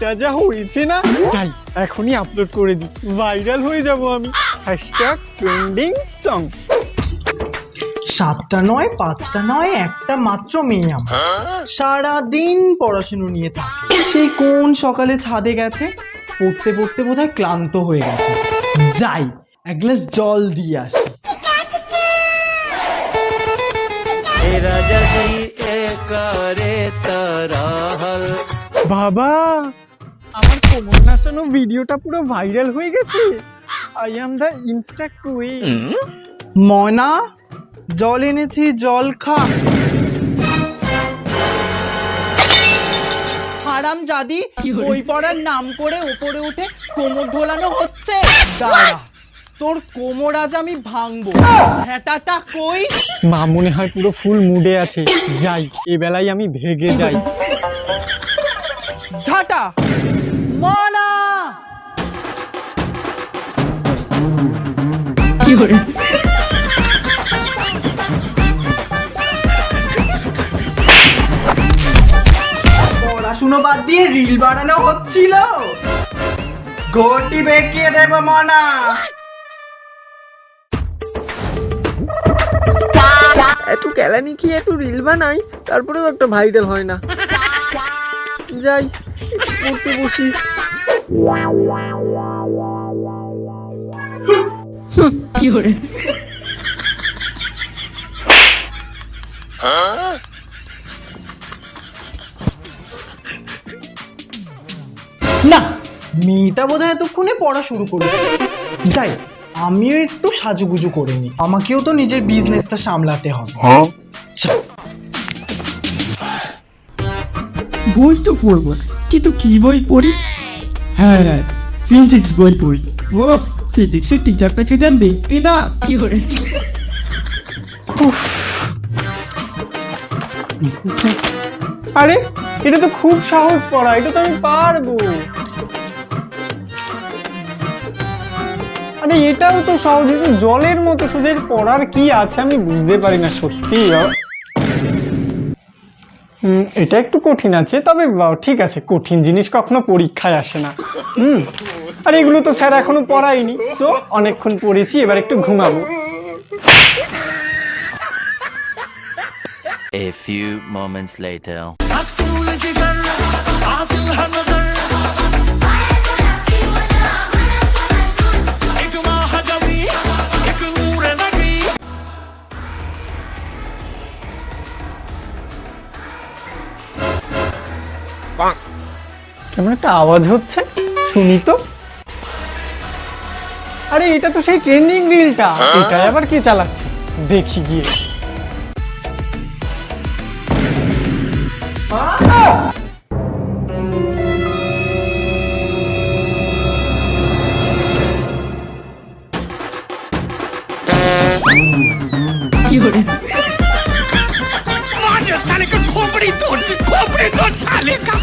এটা যা হয়েছে না, যাই এখনই আপলোড করে দিই, ভাইরাল হয়ে যাব আমি। #Trending song. 7টা নয় 5টা নয়, একটা মাত্র মেয়ে আমার, সারাদিন পড়াশুনো নিয়ে থাকে। সেই কোন সকালে ছাদে গেছে, পড়তে পড়তে বোধহয় ক্লান্ত হয়ে গেছে। যাই এক গ্লাস জল দিয়ে আসি। বাবা, আমার কোমর নাচানো ভিডিওটা পুরো ভাইরাল হয়ে গেছে। I am the insta queen. ময়না, জল এনেছি, জল খা। হারাম জাদি, বই পড়ার নাম করে উপরে উঠে কোমর ঢোলানো হচ্ছে। দাঁড়া, তোর কোমর আজ আমি ভাঙবো। ঝ্যাঁটাটা কই? মা মনে হয় পুরো ফুল মুডে আছে, যাই এ বেলায় আমি ভেগে যাই। ঝাঁটা ময়না। পড়াশুনো বাদ দিয়ে রিল বানানো হচ্ছিল, ঘটি বেঁকিয়ে দেব মনা। এত কেলানি কি একটু রিল বানাই, তারপরেও একটা ভাইরাল হয় না। যাই পড়তে বসি। না, মেয়েটা বোধহয় এতক্ষণে পড়া শুরু করে দিয়েছে। যাই আমিও একটু সাজুগুজু করে নি, আমাকেও তো নিজের বিজনেসটা সামলাতে হবে। বই তো পড়বো, কিন্তু কি বই পড়ি? হ্যাঁ, ফিজিক্স বই পড়ি। ও ফিজিক্সের টিচারটা কে জানবে না? আরে এটা তো খুব সহজ পড়া, এটা তো আমি পারবো। আরে এটাও তো সহজ, কিন্তু জলের মতো সোজা। পড়ার কি আছে আমি বুঝতে পারি না সত্যি। এটা একটু কঠিন আছে, তবে ঠিক আছে, কঠিন জিনিস কখনো পরীক্ষায় আসে না। আর এগুলো তো স্যার এখনো পড়ায়নি, তো অনেকক্ষণ পড়েছি, এবার একটু ঘুমাবো। A few moments later. কেমন একটা আওয়াজ হচ্ছে, শুনি তো। আরে এটা তো সেই ট্রেন্ডিং রিলটা, এটা আবার কে চালাচ্ছে দেখি গিয়ে। साले का खोपड़ी तोड़ साले का